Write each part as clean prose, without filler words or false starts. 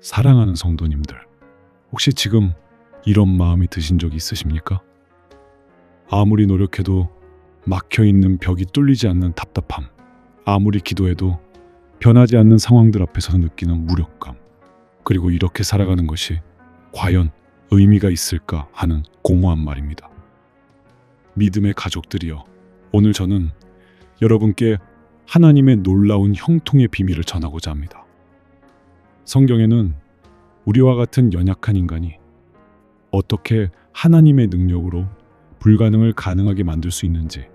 사랑하는 성도님들, 혹시 지금 이런 마음이 드신 적이 있으십니까? 아무리 노력해도 막혀 있는 벽이 뚫리지 않는 답답함, 아무리 기도해도 변하지 않는 상황들 앞에서 느끼는 무력감, 그리고 이렇게 살아가는 것이 과연 의미가 있을까 하는 공허한 말입니다. 믿음의 가족들이여, 오늘 저는 여러분께 하나님의 놀라운 형통의 비밀을 전하고자 합니다. 성경에는 우리와 같은 연약한 인간이 어떻게 하나님의 능력으로 불가능을 가능하게 만들 수 있는지,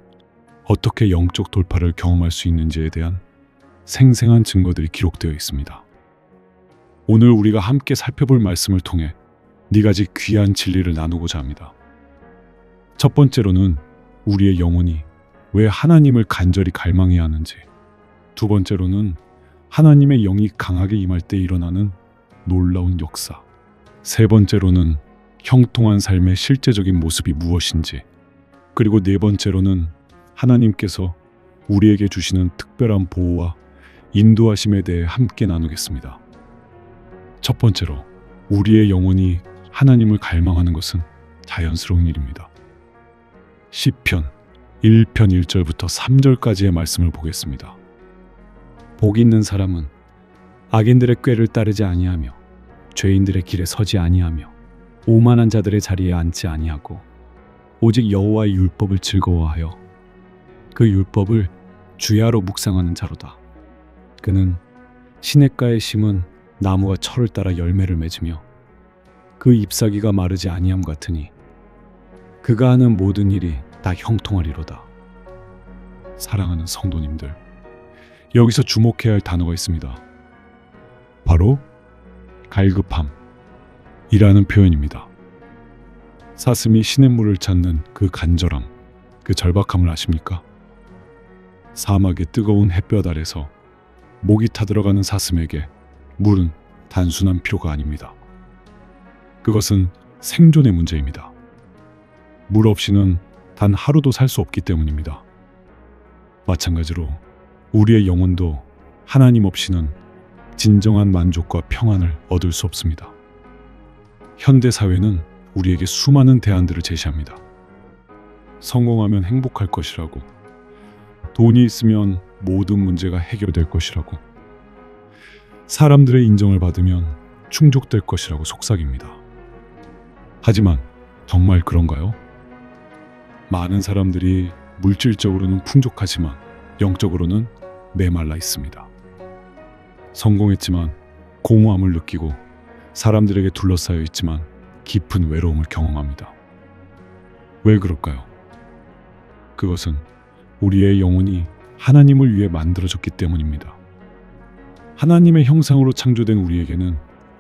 어떻게 영적 돌파를 경험할 수 있는지에 대한 생생한 증거들이 기록되어 있습니다. 오늘 우리가 함께 살펴볼 말씀을 통해 네 가지 귀한 진리를 나누고자 합니다. 첫 번째로는 우리의 영혼이 왜 하나님을 간절히 갈망해야 하는지, 두 번째로는 하나님의 영이 강하게 임할 때 일어나는 놀라운 역사, 세 번째로는 형통한 삶의 실제적인 모습이 무엇인지, 그리고 네 번째로는 하나님께서 우리에게 주시는 특별한 보호와 인도하심에 대해 함께 나누겠습니다. 첫 번째로, 우리의 영혼이 하나님을 갈망하는 것은 자연스러운 일입니다. 시편 1편 1절부터 3절까지의 말씀을 보겠습니다. 복 있는 사람은 악인들의 꾀를 따르지 아니하며 죄인들의 길에 서지 아니하며 오만한 자들의 자리에 앉지 아니하고 오직 여호와의 율법을 즐거워하여 그 율법을 주야로 묵상하는 자로다. 그는 시냇가에 심은 나무가 철을 따라 열매를 맺으며 그 잎사귀가 마르지 아니함 같으니 그가 하는 모든 일이 다 형통하리로다. 사랑하는 성도님들, 여기서 주목해야 할 단어가 있습니다. 바로 갈급함이라는 표현입니다. 사슴이 시냇물을 찾는 그 간절함, 그 절박함을 아십니까? 사막의 뜨거운 햇볕 아래서 목이 타들어가는 사슴에게 물은 단순한 필요가 아닙니다. 그것은 생존의 문제입니다. 물 없이는 단 하루도 살 수 없기 때문입니다. 마찬가지로 우리의 영혼도 하나님 없이는 진정한 만족과 평안을 얻을 수 없습니다. 현대 사회는 우리에게 수많은 대안들을 제시합니다. 성공하면 행복할 것이라고, 돈이 있으면 모든 문제가 해결될 것이라고, 사람들의 인정을 받으면 충족될 것이라고 속삭입니다. 하지만 정말 그런가요? 많은 사람들이 물질적으로는 풍족하지만 영적으로는 메말라 있습니다. 성공했지만 공허함을 느끼고 사람들에게 둘러싸여 있지만 깊은 외로움을 경험합니다. 왜 그럴까요? 그것은 우리의 영혼이 하나님을 위해 만들어졌기 때문입니다. 하나님의 형상으로 창조된 우리에게는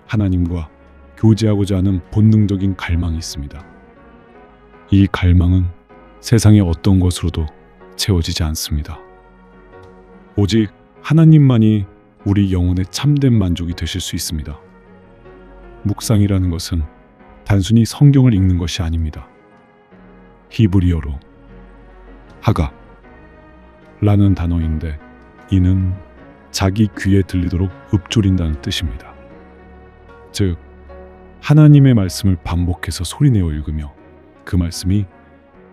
하나님과 교제하고자 하는 본능적인 갈망이 있습니다. 이 갈망은 세상의 어떤 것으로도 채워지지 않습니다. 오직 하나님만이 우리 영혼의 참된 만족이 되실 수 있습니다. 묵상이라는 것은 단순히 성경을 읽는 것이 아닙니다. 히브리어로 하가라는 단어인데 이는 자기 귀에 들리도록 읊조린다는 뜻입니다. 즉, 하나님의 말씀을 반복해서 소리내어 읽으며 그 말씀이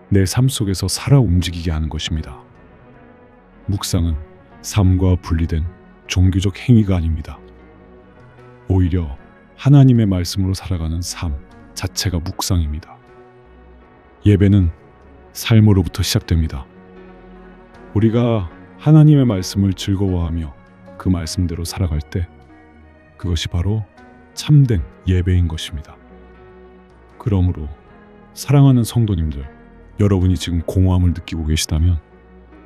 내 삶 속에서 살아 움직이게 하는 것입니다. 묵상은 삶과 분리된 종교적 행위가 아닙니다. 오히려 하나님의 말씀으로 살아가는 삶 자체가 묵상입니다. 예배는 삶으로부터 시작됩니다. 우리가 하나님의 말씀을 즐거워하며 그 말씀대로 살아갈 때 그것이 바로 참된 예배인 것입니다. 그러므로 사랑하는 성도님들, 여러분이 지금 공허함을 느끼고 계시다면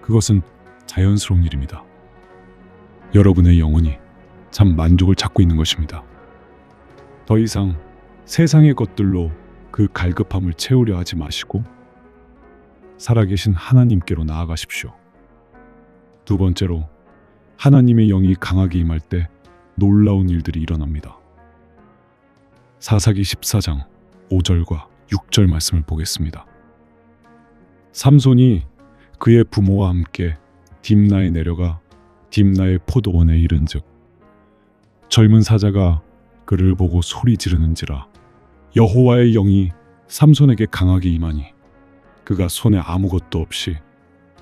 그것은 자연스러운 일입니다. 여러분의 영혼이 참 만족을 찾고 있는 것입니다. 더 이상 세상의 것들로 그 갈급함을 채우려 하지 마시고 살아계신 하나님께로 나아가십시오. 두 번째로, 하나님의 영이 강하게 임할 때 놀라운 일들이 일어납니다. 사사기 14장 5절과 6절 말씀을 보겠습니다. 삼손이 그의 부모와 함께 딥나에 내려가 딥나의 포도원에 이른즉 젊은 사자가 그를 보고 소리 지르는지라 여호와의 영이 삼손에게 강하게 임하니 그가 손에 아무것도 없이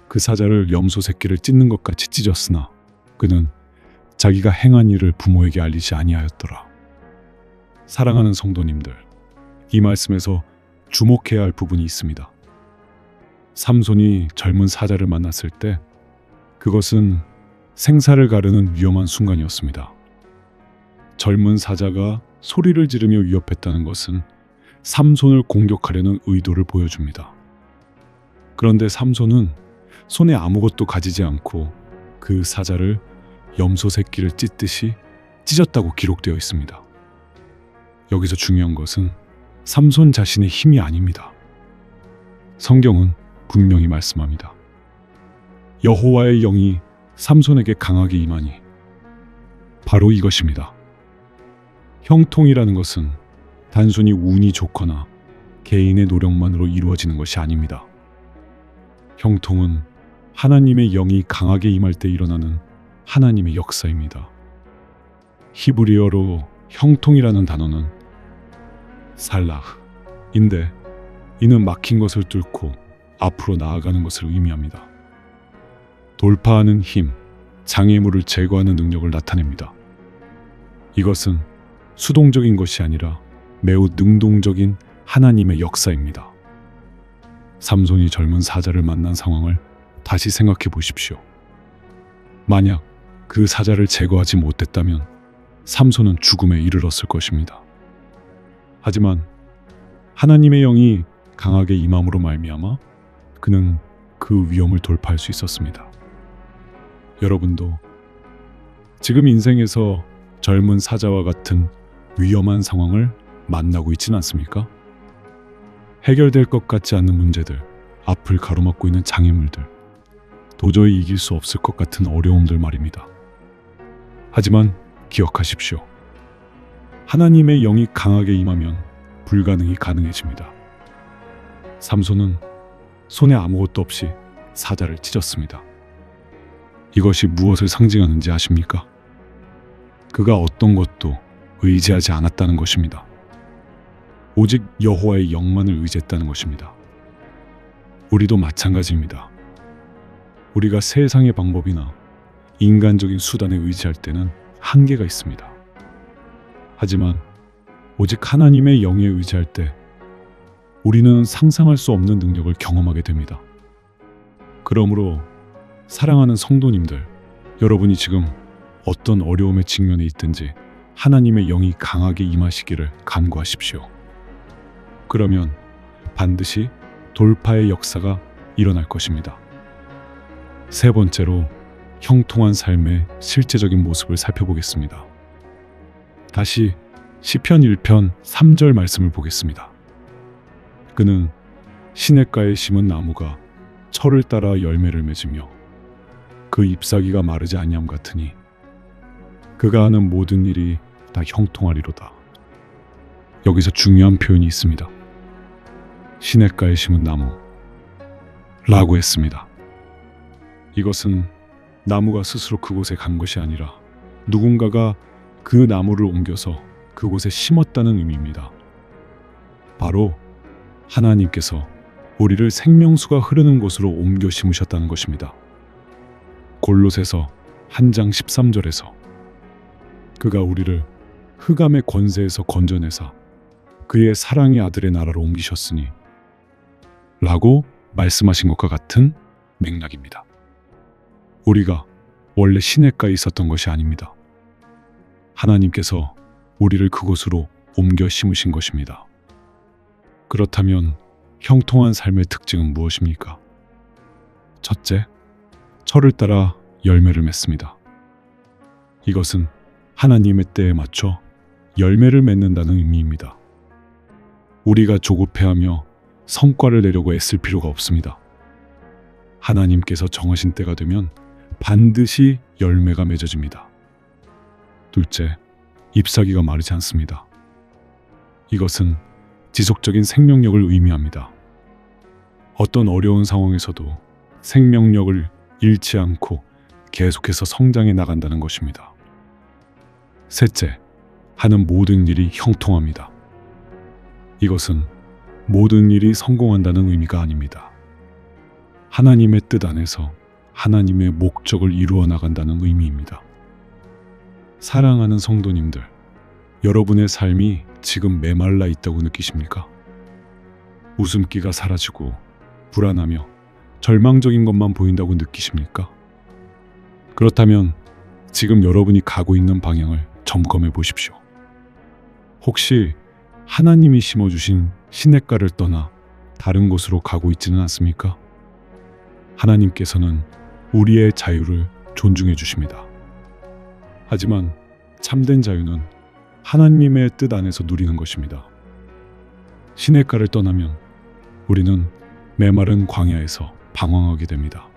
그 사자를 염소 새끼를 찢는 것 같이 찢었으나 그는 자기가 행한 일을 부모에게 알리지 아니하였더라. 사랑하는 성도님들, 이 말씀에서 주목해야 할 부분이 있습니다. 삼손이 젊은 사자를 만났을 때 그것은 생사를 가르는 위험한 순간이었습니다. 젊은 사자가 소리를 지르며 위협했다는 것은 삼손을 공격하려는 의도를 보여줍니다. 그런데 삼손은 손에 아무것도 가지지 않고 그 사자를 염소 새끼를 찢듯이 찢었다고 기록되어 있습니다. 여기서 중요한 것은 삼손 자신의 힘이 아닙니다. 성경은 분명히 말씀합니다. 여호와의 영이 삼손에게 강하게 임하니 바로 이것입니다. 형통이라는 것은 단순히 운이 좋거나 개인의 노력만으로 이루어지는 것이 아닙니다. 형통은 하나님의 영이 강하게 임할 때 일어나는 하나님의 역사입니다. 히브리어로 형통이라는 단어는 살라흐인데 이는 막힌 것을 뚫고 앞으로 나아가는 것을 의미합니다. 돌파하는 힘, 장애물을 제거하는 능력을 나타냅니다. 이것은 수동적인 것이 아니라 매우 능동적인 하나님의 역사입니다. 삼손이 젊은 사자를 만난 상황을 다시 생각해 보십시오. 만약 그 사자를 제거하지 못했다면 삼손은 죽음에 이르렀을 것입니다. 하지만 하나님의 영이 강하게 임함으로 말미암아 그는 그 위험을 돌파할 수 있었습니다. 여러분도 지금 인생에서 젊은 사자와 같은 위험한 상황을 만나고 있지는 않습니까? 해결될 것 같지 않는 문제들, 앞을 가로막고 있는 장애물들, 도저히 이길 수 없을 것 같은 어려움들 말입니다. 하지만 기억하십시오. 하나님의 영이 강하게 임하면 불가능이 가능해집니다. 삼손은 손에 아무것도 없이 사자를 찢었습니다. 이것이 무엇을 상징하는지 아십니까? 그가 어떤 것도 의지하지 않았다는 것입니다. 오직 여호와의 영만을 의지했다는 것입니다. 우리도 마찬가지입니다. 우리가 세상의 방법이나 인간적인 수단에 의지할 때는 한계가 있습니다. 하지만 오직 하나님의 영에 의지할 때 우리는 상상할 수 없는 능력을 경험하게 됩니다. 그러므로 사랑하는 성도님들, 여러분이 지금 어떤 어려움에 직면해 있든지 하나님의 영이 강하게 임하시기를 간구하십시오. 그러면 반드시 돌파의 역사가 일어날 것입니다. 세 번째로 형통한 삶의 실제적인 모습을 살펴보겠습니다. 다시 시편 1편 3절 말씀을 보겠습니다. 그는 시냇가에 심은 나무가 철을 따라 열매를 맺으며 그 잎사귀가 마르지 아니함 같으니 그가 하는 모든 일이 다 형통하리로다. 여기서 중요한 표현이 있습니다. 시냇가에 심은 나무라고 했습니다. 이것은 나무가 스스로 그곳에 간 것이 아니라 누군가가 그 나무를 옮겨서 그곳에 심었다는 의미입니다. 바로 하나님께서 우리를 생명수가 흐르는 곳으로 옮겨 심으셨다는 것입니다. 골로새서 1장 13절에서 그가 우리를 흑암의 권세에서 건져내사 그의 사랑의 아들의 나라로 옮기셨으니 라고 말씀하신 것과 같은 맥락입니다. 우리가 원래 시냇가에 있었던 것이 아닙니다. 하나님께서 우리를 그곳으로 옮겨 심으신 것입니다. 그렇다면 형통한 삶의 특징은 무엇입니까? 첫째, 철을 따라 열매를 맺습니다. 이것은 하나님의 때에 맞춰 열매를 맺는다는 의미입니다. 우리가 조급해하며 성과를 내려고 애쓸 필요가 없습니다. 하나님께서 정하신 때가 되면 반드시 열매가 맺어집니다. 둘째, 잎사귀가 마르지 않습니다. 이것은 지속적인 생명력을 의미합니다. 어떤 어려운 상황에서도 생명력을 잃지 않고 계속해서 성장해 나간다는 것입니다. 셋째, 하는 모든 일이 형통합니다. 이것은 모든 일이 성공한다는 의미가 아닙니다. 하나님의 뜻 안에서 하나님의 목적을 이루어 나간다는 의미입니다. 사랑하는 성도님들, 여러분의 삶이 지금 메말라 있다고 느끼십니까? 웃음기가 사라지고 불안하며 절망적인 것만 보인다고 느끼십니까? 그렇다면 지금 여러분이 가고 있는 방향을 점검해 보십시오. 혹시 하나님이 심어주신 시냇가를 떠나 다른 곳으로 가고 있지는 않습니까? 하나님께서는 우리의 자유를 존중해 주십니다. 하지만 참된 자유는 하나님의 뜻 안에서 누리는 것입니다. 시냇가를 떠나면 우리는 메마른 광야에서 방황하게 됩니다.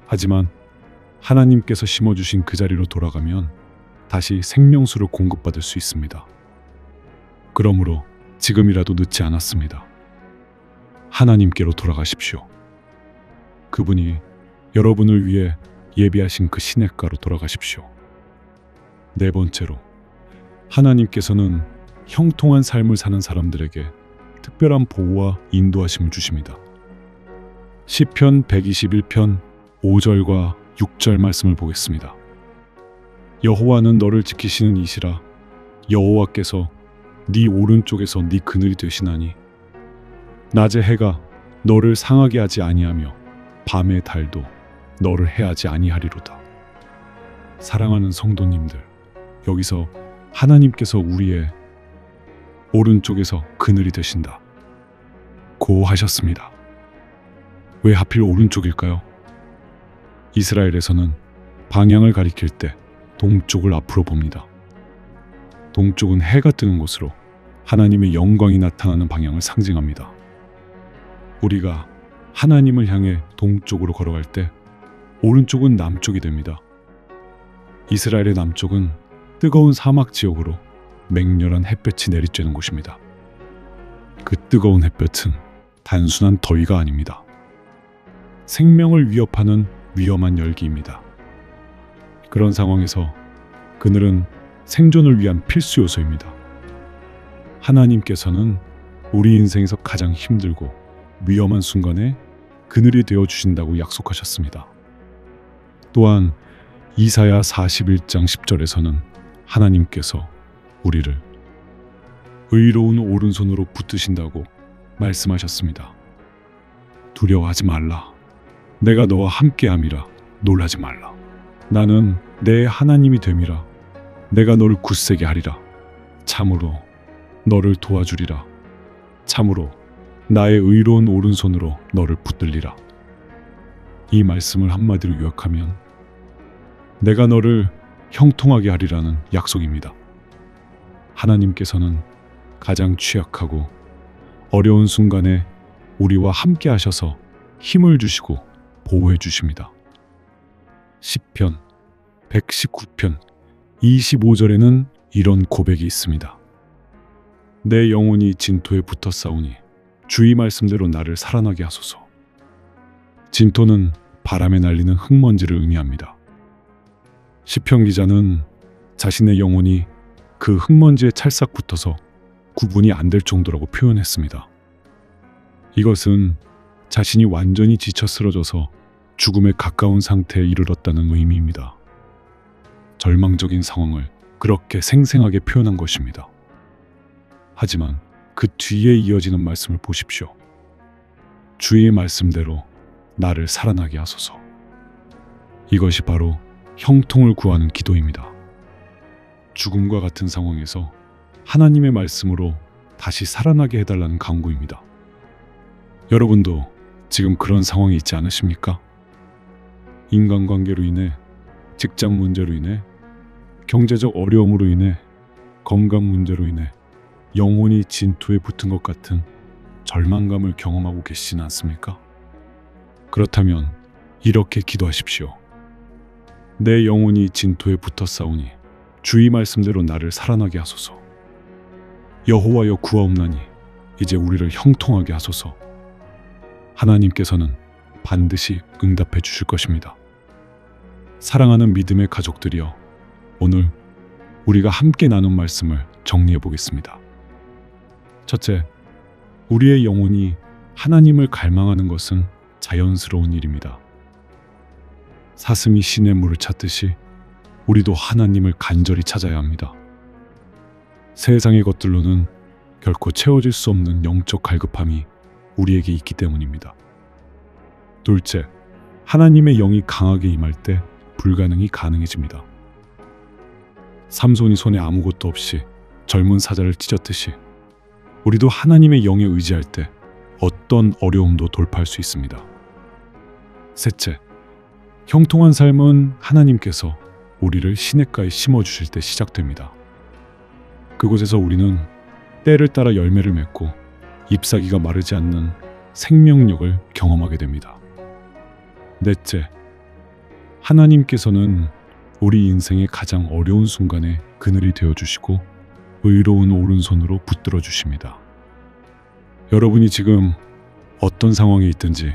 하지만 하나님께서 심어주신 그 자리로 돌아가면 다시 생명수를 공급받을 수 있습니다. 그러므로 지금이라도 늦지 않았습니다. 하나님께로 돌아가십시오. 그분이 여러분을 위해 예비하신 그 시냇가로 돌아가십시오. 네 번째로, 하나님께서는 형통한 삶을 사는 사람들에게 특별한 보호와 인도하심을 주십니다. 시편 121편 5절과 6절 말씀을 보겠습니다. 여호와는 너를 지키시는 이시라. 여호와께서 네 오른쪽에서 네 그늘이 되시나니 낮의 해가 너를 상하게 하지 아니하며 밤의 달도 너를 해하지 아니하리로다. 사랑하는 성도님들, 여기서 하나님께서 우리의 오른쪽에서 그늘이 되신다 고 하셨습니다. 왜 하필 오른쪽일까요? 이스라엘에서는 방향을 가리킬 때 동쪽을 앞으로 봅니다. 동쪽은 해가 뜨는 곳으로 하나님의 영광이 나타나는 방향을 상징합니다. 우리가 하나님을 향해 동쪽으로 걸어갈 때 오른쪽은 남쪽이 됩니다. 이스라엘의 남쪽은 뜨거운 사막 지역으로 맹렬한 햇볕이 내리쬐는 곳입니다. 그 뜨거운 햇볕은 단순한 더위가 아닙니다. 생명을 위협하는 위험한 열기입니다. 그런 상황에서 그늘은 생존을 위한 필수 요소입니다. 하나님께서는 우리 인생에서 가장 힘들고 위험한 순간에 그늘이 되어 주신다고 약속하셨습니다. 또한 이사야 41장 10절에서는 하나님께서 우리를 의로운 오른손으로 붙드신다고 말씀하셨습니다. 두려워하지 말라. 내가 너와 함께함이라. 놀라지 말라. 나는 내 하나님이 됨이라. 내가 너를 굳세게 하리라. 참으로 너를 도와주리라. 참으로 나의 의로운 오른손으로 너를 붙들리라. 이 말씀을 한마디로 요약하면 내가 너를 형통하게 하리라는 약속입니다. 하나님께서는 가장 취약하고 어려운 순간에 우리와 함께 하셔서 힘을 주시고 보호해 주십니다. 시편 119편 25절에는 이런 고백이 있습니다. 내 영혼이 진토에 붙어 싸우니 주의 말씀대로 나를 살아나게 하소서. 진토는 바람에 날리는 흙먼지를 의미합니다. 시편 기자는 자신의 영혼이 그 흙먼지에 찰싹 붙어서 구분이 안 될 정도라고 표현했습니다. 이것은 자신이 완전히 지쳐 쓰러져서 죽음에 가까운 상태에 이르렀다는 의미입니다. 절망적인 상황을 그렇게 생생하게 표현한 것입니다. 하지만 그 뒤에 이어지는 말씀을 보십시오. 주의 말씀대로 나를 살아나게 하소서. 이것이 바로 형통을 구하는 기도입니다. 죽음과 같은 상황에서 하나님의 말씀으로 다시 살아나게 해달라는 간구입니다. 여러분도 지금 그런 상황이 있지 않으십니까? 인간관계로 인해, 직장 문제로 인해, 경제적 어려움으로 인해, 건강 문제로 인해 영혼이 진토에 붙은 것 같은 절망감을 경험하고 계시지는 않습니까? 그렇다면 이렇게 기도하십시오. 내 영혼이 진토에 붙어 싸우니 주의 말씀대로 나를 살아나게 하소서. 여호와여 구하옵나니 이제 우리를 형통하게 하소서. 하나님께서는 반드시 응답해 주실 것입니다. 사랑하는 믿음의 가족들이여, 오늘 우리가 함께 나눈 말씀을 정리해 보겠습니다. 첫째, 우리의 영혼이 하나님을 갈망하는 것은 자연스러운 일입니다. 사슴이 신의 물을 찾듯이 우리도 하나님을 간절히 찾아야 합니다. 세상의 것들로는 결코 채워질 수 없는 영적 갈급함이 우리에게 있기 때문입니다. 둘째, 하나님의 영이 강하게 임할 때 불가능이 가능해집니다. 삼손이 손에 아무것도 없이 젊은 사자를 찢었듯이 우리도 하나님의 영에 의지할 때 어떤 어려움도 돌파할 수 있습니다. 셋째, 형통한 삶은 하나님께서 우리를 시냇가에 심어주실 때 시작됩니다. 그곳에서 우리는 때를 따라 열매를 맺고 잎사귀가 마르지 않는 생명력을 경험하게 됩니다. 넷째, 하나님께서는 우리 인생의 가장 어려운 순간에 그늘이 되어주시고 의로운 오른손으로 붙들어 주십니다. 여러분이 지금 어떤 상황에 있든지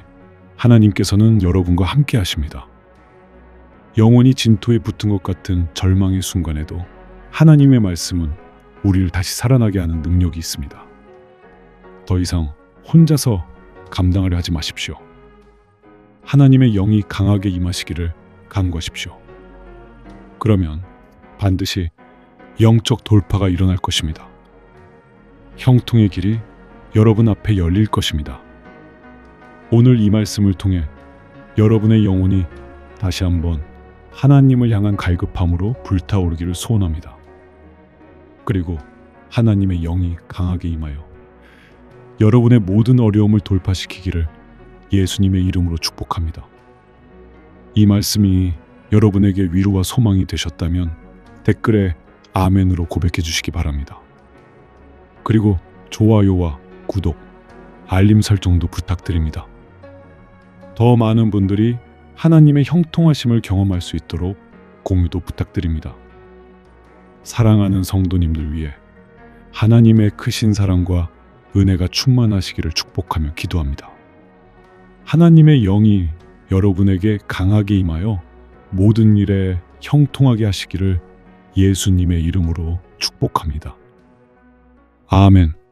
하나님께서는 여러분과 함께 하십니다. 영혼이 진토에 붙은 것 같은 절망의 순간에도 하나님의 말씀은 우리를 다시 살아나게 하는 능력이 있습니다. 더 이상 혼자서 감당하려 하지 마십시오. 하나님의 영이 강하게 임하시기를 간구하십시오. 그러면 반드시 영적 돌파가 일어날 것입니다. 형통의 길이 여러분 앞에 열릴 것입니다. 오늘 이 말씀을 통해 여러분의 영혼이 다시 한번 하나님을 향한 갈급함으로 불타오르기를 소원합니다. 그리고 하나님의 영이 강하게 임하여 여러분의 모든 어려움을 돌파시키기를 예수님의 이름으로 축복합니다. 이 말씀이 여러분에게 위로와 소망이 되셨다면 댓글에 아멘으로 고백해 주시기 바랍니다. 그리고 좋아요와 구독, 알림 설정도 부탁드립니다. 더 많은 분들이 하나님의 형통하심을 경험할 수 있도록 공유도 부탁드립니다. 사랑하는 성도님들 위해 하나님의 크신 사랑과 은혜가 충만하시기를 축복하며 기도합니다. 하나님의 영이 여러분에게 강하게 임하여 모든 일에 형통하게 하시기를 예수님의 이름으로 축복합니다. 아멘.